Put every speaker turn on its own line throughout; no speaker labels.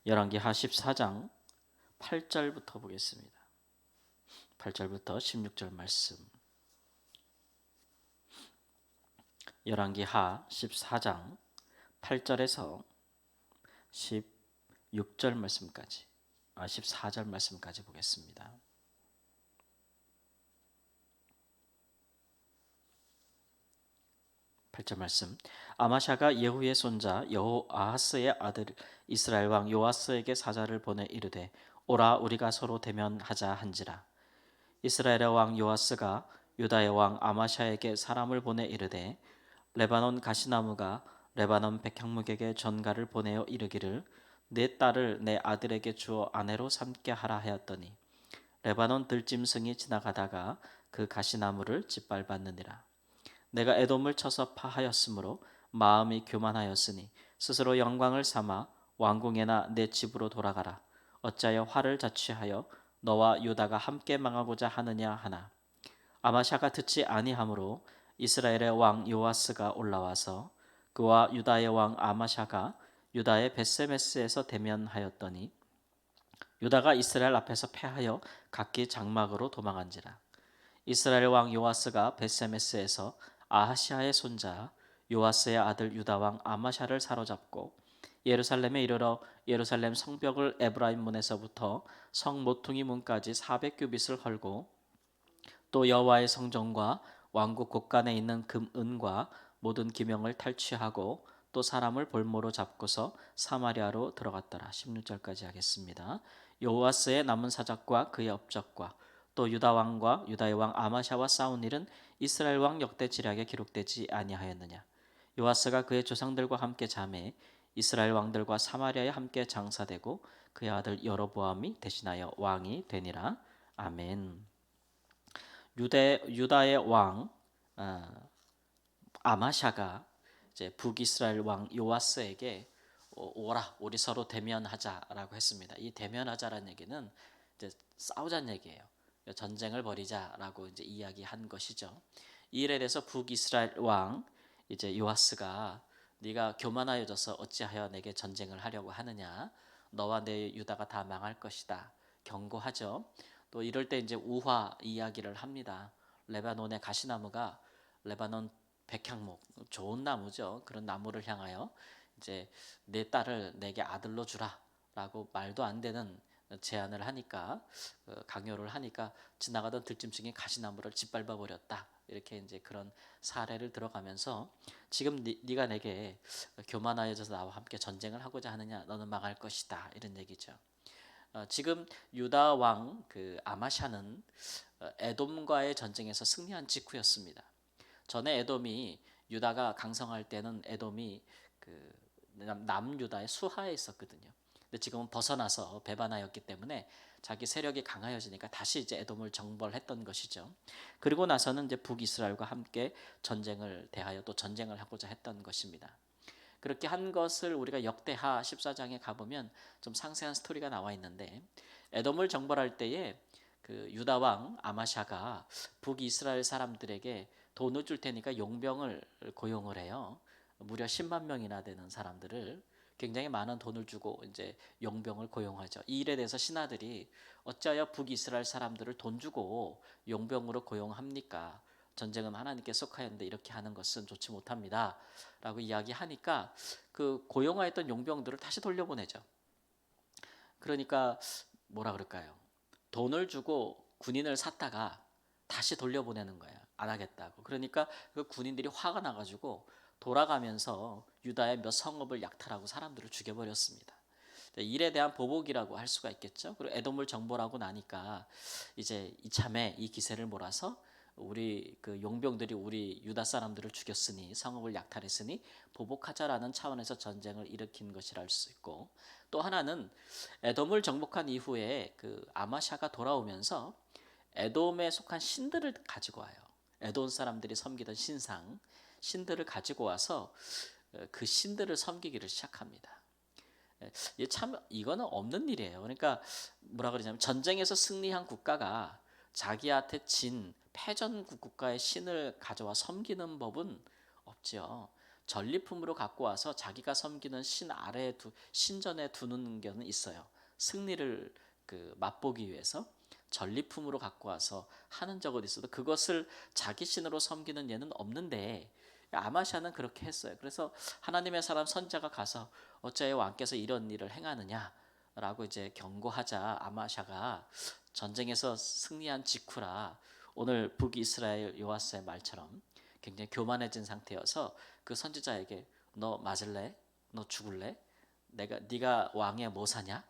열왕기하 14장 8절부터 보겠습니다. 8절부터 16절 말씀. 열왕기하 14장 8절에서 16절 말씀까지 14절 말씀까지 보겠습니다. 8절 말씀. 아마샤가 예후의 손자 여호아하스의 아들 이스라엘 왕 요아스에게 사자를 보내 이르되 오라 우리가 서로 대면하자 한지라. 이스라엘의 왕 요아스가 유다의 왕 아마샤에게 사람을 보내 이르되 레바논 가시나무가 레바논 백향목에게 전가를 보내어 이르기를 내 딸을 내 아들에게 주어 아내로 삼게 하라 하였더니 레바논 들짐승이 지나가다가 그 가시나무를 짓밟았느니라. 내가 에돔을 쳐서 파하였으므로 마음이 교만하였으니 스스로 영광을 삼아 왕궁에나 내 집으로 돌아가라. 어찌하여 화를 자취하여 너와 유다가 함께 망하고자 하느냐 하나. 아마샤가 듣지 아니하므로 이스라엘의 왕 요아스가 올라와서 그와 유다의 왕 아마샤가 유다의 벳세메스에서 대면하였더니 유다가 이스라엘 앞에서 패하여 각기 장막으로 도망한지라. 이스라엘 왕 요아스가 벳세메스에서 아하시아의 손자 요아스의 아들 유다 왕 아마샤를 사로잡고 예루살렘에 이르러 예루살렘 성벽을 에브라임 문에서부터 성 모퉁이 문까지 400규빗을 헐고 또 여호와의 성전과 왕국 곳간에 있는 금 은과 모든 기명을 탈취하고 또 사람을 볼모로 잡고서 사마리아로 들어갔더라. 16절까지 하겠습니다. 여호와스의 남은 사적과 그의 업적과 또 유다 왕과 유다의 왕 아마샤와 싸운 일은 이스라엘 왕 역대 지략에 기록되지 아니하였느냐. 요아스가 그의 조상들과 함께 잠에 이스라엘 왕들과 사마리아에 함께 장사되고 그의 아들 여로보암이 대신하여 왕이 되니라. 아멘. 유다의 왕 아마샤가 이제 북이스라엘 왕 요아스에게 오라 우리 서로 대면하자라고 했습니다. 이 대면하자라는 얘기는 이제 싸우자는 얘기예요. 전쟁을 벌이자라고 이제 이야기한 것이죠. 이 일에 대해서 북이스라엘 왕 이제 요아스가 네가 교만하여져서 어찌하여 내게 전쟁을 하려고 하느냐. 너와 내 유다가 다 망할 것이다. 경고하죠. 또 이럴 때 이제 우화 이야기를 합니다. 레바논의 가시나무가 레바논 백향목 좋은 나무죠. 그런 나무를 향하여 이제 내 딸을 내게 아들로 주라라고 말도 안 되는 제안을 하니까 강요를 하니까 지나가던 들짐승이 가시나무를 짓밟아 버렸다. 이렇게 이제 그런 사례를 들어가면서 지금 네가 내게 교만하여져서 나와 함께 전쟁을 하고자 하느냐 너는 망할 것이다 이런 얘기죠. 지금 유다 왕 그 아마샤는 에돔과의 전쟁에서 승리한 직후였습니다. 전에 에돔이 유다가 강성할 때는 에돔이 그 남유다의 수하에 있었거든요. 근데 지금은 벗어나서 배반하였기 때문에 자기 세력이 강하여지니까 다시 이제 에돔을 정벌했던 것이죠. 그리고 나서는 이제 북이스라엘과 함께 전쟁을 대하여 또 전쟁을 하고자 했던 것입니다. 그렇게 한 것을 우리가 역대하 14장에 가보면 좀 상세한 스토리가 나와 있는데 에돔을 정벌할 때에 그 유다 왕 아마샤가 북이스라엘 사람들에게 돈을 줄 테니까 용병을 고용을 해요. 무려 10만 명이나 되는 사람들을 굉장히 많은 돈을 주고 이제 용병을 고용하죠. 이 일에 대해서 신하들이 어찌하여 북이스라엘 사람들을 돈 주고 용병으로 고용합니까? 전쟁은 하나님께 속하였는데 이렇게 하는 것은 좋지 못합니다. 라고 이야기하니까 그 고용하였던 용병들을 다시 돌려보내죠. 그러니까 뭐라 그럴까요? 돈을 주고 군인을 샀다가 다시 돌려보내는 거예요. 안 하겠다고. 그러니까 그 군인들이 화가 나가지고 돌아가면서 유다의 몇 성읍을 약탈하고 사람들을 죽여버렸습니다. 일에 대한 보복이라고 할 수가 있겠죠. 그리고 에돔을 정벌하고 나니까 이제 이참에 이 기세를 몰아서 우리 그 용병들이 우리 유다 사람들을 죽였으니 성읍을 약탈했으니 보복하자라는 차원에서 전쟁을 일으킨 것이라 할 수 있고, 또 하나는 에돔을 정복한 이후에 그 아마샤가 돌아오면서 에돔에 속한 신들을 가지고 와요. 에돔 사람들이 섬기던 신들을 가지고 와서 그 신들을 섬기기를 시작합니다. 참 이거는 없는 일이에요. 그러니까 뭐라 그러냐면 전쟁에서 승리한 국가가 자기한테 진 패전 국가의 신을 가져와 섬기는 법은 없지요. 전리품으로 갖고 와서 자기가 섬기는 신 아래에 신전에 두는 경우는 있어요. 승리를 맛보기 위해서 전리품으로 갖고 와서 하는 적은 있어도 그것을 자기 신으로 섬기는 예는 없는데 아마샤는 그렇게 했어요. 그래서 하나님의 사람 선지자가 가서 어찌하여 왕께서 이런 일을 행하느냐라고 이제 경고하자 아마샤가 전쟁에서 승리한 직후라 오늘 북이스라엘 요아스의 말처럼 굉장히 교만해진 상태여서 그 선지자에게 너 맞을래? 너 죽을래? 네가 왕의 모사냐?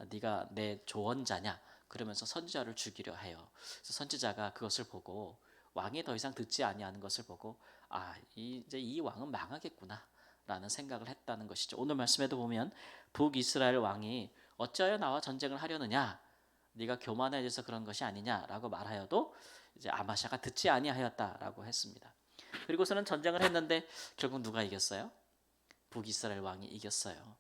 네가 내 조언자냐? 그러면서 선지자를 죽이려 해요. 그래서 선지자가 그것을 보고 왕이 더 이상 듣지 아니하는 것을 보고 이제 이 왕은 망하겠구나라는 생각을 했다는 것이죠. 오늘 말씀에도 보면 북이스라엘 왕이 어찌하여 나와 전쟁을 하려느냐? 네가 교만해져서 그런 것이 아니냐라고 말하여도 이제 아마샤가 듣지 아니하였다라고 했습니다. 그리고서는 전쟁을 했는데 결국 누가 이겼어요? 북이스라엘 왕이 이겼어요.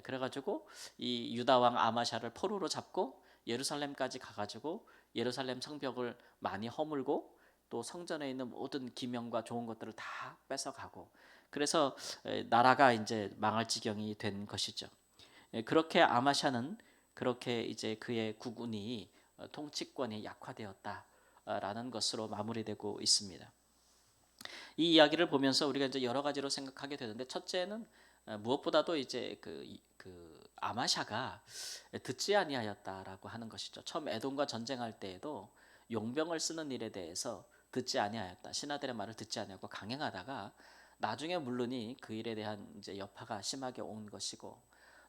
그래가지고 이 유다 왕 아마샤를 포로로 잡고 예루살렘까지 가가지고 예루살렘 성벽을 많이 허물고 또 성전에 있는 모든 기명과 좋은 것들을 다 뺏어가고 그래서 나라가 이제 망할 지경이 된 것이죠. 그렇게 아마샤는 그렇게 이제 그의 국군이 통치권이 약화되었다라는 것으로 마무리되고 있습니다. 이 이야기를 보면서 우리가 이제 여러 가지로 생각하게 되는데 첫째는 무엇보다도 이제 그 아마샤가 듣지 아니하였다라고 하는 것이죠. 처음 에돔과 전쟁할 때에도 용병을 쓰는 일에 대해서 듣지 아니하였다. 신하들의 말을 듣지 아니하고 강행하다가 나중에 물론이 그 일에 대한 이제 여파가 심하게 온 것이고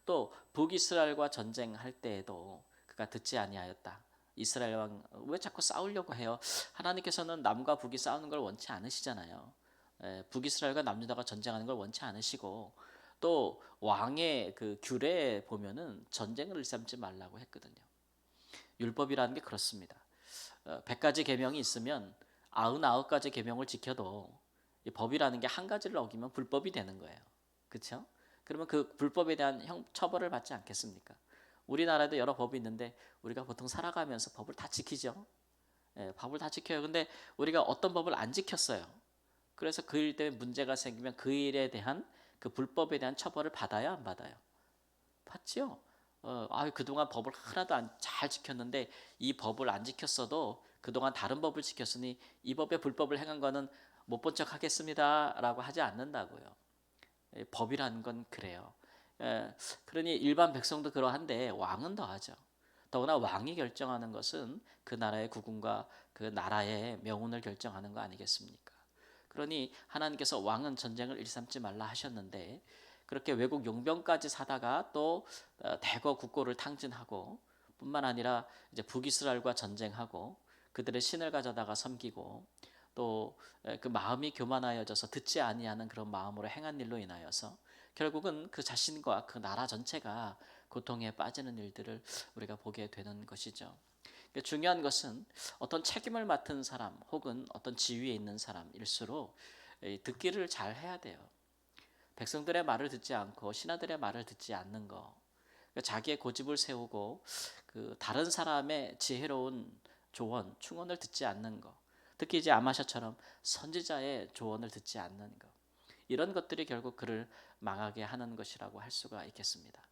또 북이스라엘과 전쟁할 때에도 그가 듣지 아니하였다. 이스라엘 왕 왜 자꾸 싸우려고 해요? 하나님께서는 남과 북이 싸우는 걸 원치 않으시잖아요. 북이스라엘과 남유다가 전쟁하는 걸 원치 않으시고 또 왕의 그 규례에 보면은 전쟁을 일삼지 말라고 했거든요. 율법이라는 게 그렇습니다. 100가지 계명이 있으면 99가지 계명을 지켜도 이 법이라는 게 한 가지를 어기면 불법이 되는 거예요. 그렇죠? 그러면 그 불법에 대한 처벌을 받지 않겠습니까? 우리나라에도 여러 법이 있는데 우리가 보통 살아가면서 법을 다 지키죠. 법을 다 지켜요. 근데 우리가 어떤 법을 안 지켰어요. 그래서 그 일 때문에 문제가 생기면 그 일에 대한 그 불법에 대한 처벌을 받아요, 안 받아요? 받죠. 그동안 법을 하나도 잘 지켰는데 이 법을 안 지켰어도 그동안 다른 법을 지켰으니 이 법에 불법을 행한 거는 못 본 척 하겠습니다라고 하지 않는다고요. 법이라는 건 그래요. 그러니 일반 백성도 그러한데 왕은 더하죠. 더구나 왕이 결정하는 것은 그 나라의 국운과 그 나라의 명운을 결정하는 거 아니겠습니까? 그러니 하나님께서 왕은 전쟁을 일삼지 말라 하셨는데 그렇게 외국 용병까지 사다가 또 대거 국고를 탕진하고 뿐만 아니라 이제 북이스라엘과 전쟁하고 그들의 신을 가져다가 섬기고 또 그 마음이 교만하여져서 듣지 아니하는 그런 마음으로 행한 일로 인하여서 결국은 그 자신과 그 나라 전체가 고통에 빠지는 일들을 우리가 보게 되는 것이죠. 중요한 것은 어떤 책임을 맡은 사람 혹은 어떤 지위에 있는 사람일수록 듣기를 잘 해야 돼요. 백성들의 말을 듣지 않고 신하들의 말을 듣지 않는 거. 자기의 고집을 세우고 그 다른 사람의 지혜로운 조언, 충언을 듣지 않는 거. 특히 이제 아마샤처럼 선지자의 조언을 듣지 않는 것. 이런 것들이 결국 그를 망하게 하는 것이라고 할 수가 있겠습니다.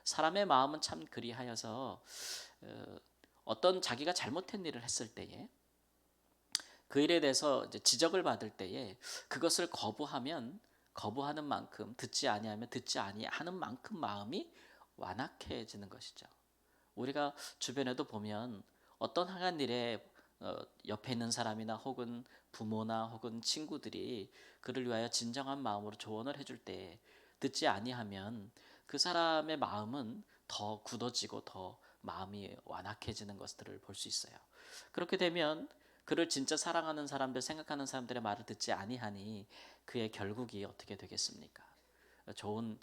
사람의 마음은 참 그리하여서 어떤 자기가 잘못한 일을 했을 때에 그 일에 대해서 이제 지적을 받을 때에 그것을 거부하는 만큼 듣지 아니하면 듣지 아니하는 만큼 마음이 완악해지는 것이죠. 우리가 주변에도 보면 어떤 행한 일에 옆에 있는 사람이나 혹은 부모나 혹은 친구들이 그를 위하여 진정한 마음으로 조언을 해줄 때 듣지 아니하면 그 사람의 마음은 더 굳어지고 더 마음이 완악해지는 것들을 볼 수 있어요. 그렇게 되면 그를 진짜 사랑하는 사람들, 생각하는 사람들의 말을 듣지 아니하니 그의 결국이 어떻게 되겠습니까? 좋은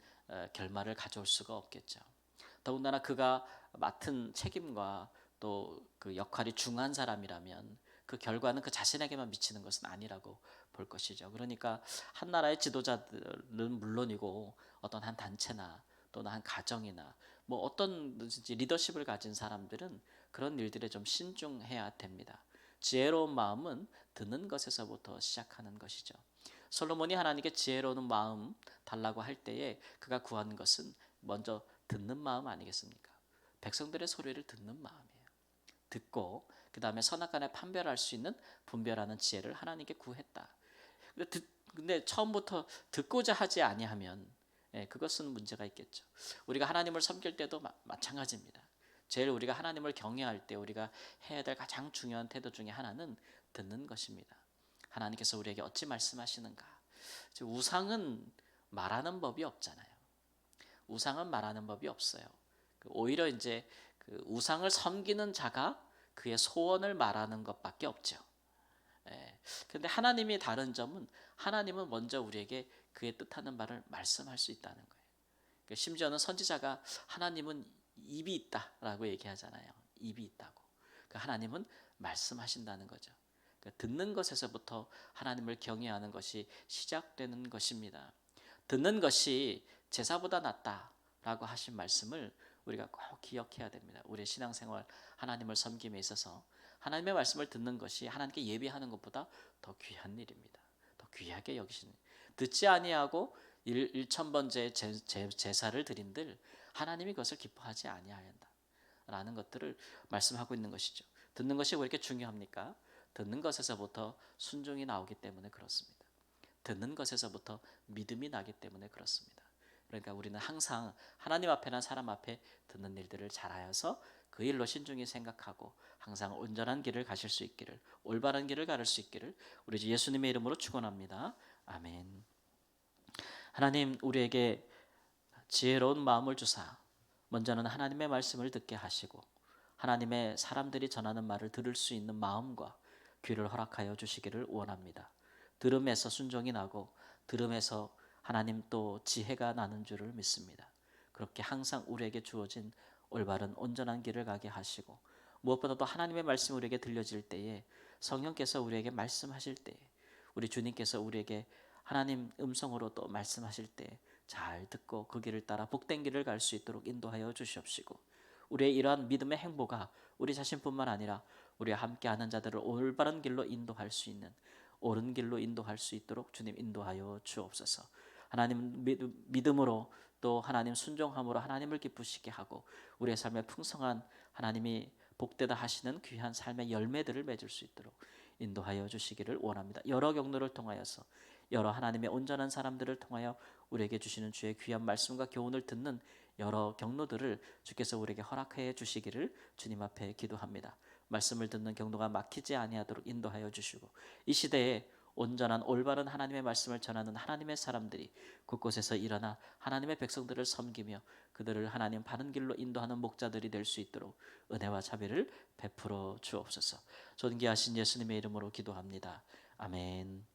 결말을 가져올 수가 없겠죠. 더군다나 그가 맡은 책임과 또 그 역할이 중한 사람이라면 그 결과는 그 자신에게만 미치는 것은 아니라고 볼 것이죠. 그러니까 한 나라의 지도자들은 물론이고 어떤 한 단체나 또는 한 가정이나 뭐 어떤 리더십을 가진 사람들은 그런 일들에 좀 신중해야 됩니다. 지혜로운 마음은 듣는 것에서부터 시작하는 것이죠. 솔로몬이 하나님께 지혜로운 마음 달라고 할 때에 그가 구한 것은 먼저 듣는 마음 아니겠습니까? 백성들의 소리를 듣는 마음이에요. 듣고 그 다음에 선악간에 판별할 수 있는 분별하는 지혜를 하나님께 구했다. 근데 처음부터 듣고자 하지 아니하면 그것은 문제가 있겠죠. 우리가 하나님을 섬길 때도 마찬가지입니다. 제일 우리가 하나님을 경외할 때 우리가 해야 될 가장 중요한 태도 중에 하나는 듣는 것입니다. 하나님께서 우리에게 어찌 말씀하시는가? 우상은 말하는 법이 없잖아요. 우상은 말하는 법이 없어요. 오히려 이제 그 우상을 섬기는 자가 그의 소원을 말하는 것밖에 없죠. 그런데 하나님이 다른 점은 하나님은 먼저 우리에게 그의 뜻하는 바를 말씀할 수 있다는 거예요. 심지어는 선지자가 하나님은 입이 있다라고 얘기하잖아요. 입이 있다고. 하나님은 말씀하신다는 거죠. 듣는 것에서부터 하나님을 경외하는 것이 시작되는 것입니다. 듣는 것이 제사보다 낫다라고 하신 말씀을 우리가 꼭 기억해야 됩니다. 우리의 신앙생활 하나님을 섬김에 있어서 하나님의 말씀을 듣는 것이 하나님께 예배하는 것보다 더 귀한 일입니다. 더 귀하게 여기시는 듣지 아니하고 일천번째 제사를 드린들 하나님이 그것을 기뻐하지 아니하ян다 라는 것들을 말씀하고 있는 것이죠. 듣는 것이 왜 이렇게 중요합니까? 듣는 것에서부터 순종이 나오기 때문에 그렇습니다. 듣는 것에서부터 믿음이 나기 때문에 그렇습니다. 그러니까 우리는 항상 하나님 앞에나 사람 앞에 듣는 일들을 잘하여서 그 일로 신중히 생각하고 항상 온전한 길을 가실 수 있기를, 올바른 길을 가를 수 있기를 우리 주 예수님의 이름으로 축원합니다. 아멘. 하나님 우리에게 지혜로운 마음을 주사 먼저는 하나님의 말씀을 듣게 하시고 하나님의 사람들이 전하는 말을 들을 수 있는 마음과 귀를 허락하여 주시기를 원합니다. 들음에서 순종이 나고 들음에서 하나님 또 지혜가 나는 줄을 믿습니다. 그렇게 항상 우리에게 주어진 올바른 온전한 길을 가게 하시고 무엇보다도 하나님의 말씀이 우리에게 들려질 때에 성령께서 우리에게 말씀하실 때 우리 주님께서 우리에게 하나님 음성으로 또 말씀하실 때 잘 듣고 그 길을 따라 복된 길을 갈 수 있도록 인도하여 주시옵시고 우리의 이러한 믿음의 행보가 우리 자신뿐만 아니라 우리와 함께하는 자들을 올바른 길로 인도할 수 있는 옳은 길로 인도할 수 있도록 주님 인도하여 주옵소서. 하나님 믿음으로 또 하나님 순종함으로 하나님을 기쁘시게 하고 우리의 삶에 풍성한 하나님이 복되다 하시는 귀한 삶의 열매들을 맺을 수 있도록 인도하여 주시기를 원합니다. 여러 경로를 통하여서 여러 하나님의 온전한 사람들을 통하여 우리에게 주시는 주의 귀한 말씀과 교훈을 듣는 여러 경로들을 주께서 우리에게 허락해 주시기를 주님 앞에 기도합니다. 말씀을 듣는 경로가 막히지 아니하도록 인도하여 주시고 이 시대에 온전한 올바른 하나님의 말씀을 전하는 하나님의 사람들이 곳곳에서 일어나 하나님의 백성들을 섬기며 그들을 하나님 바른 길로 인도하는 목자들이 될 수 있도록 은혜와 자비를 베풀어 주옵소서. 존귀하신 예수님의 이름으로 기도합니다. 아멘.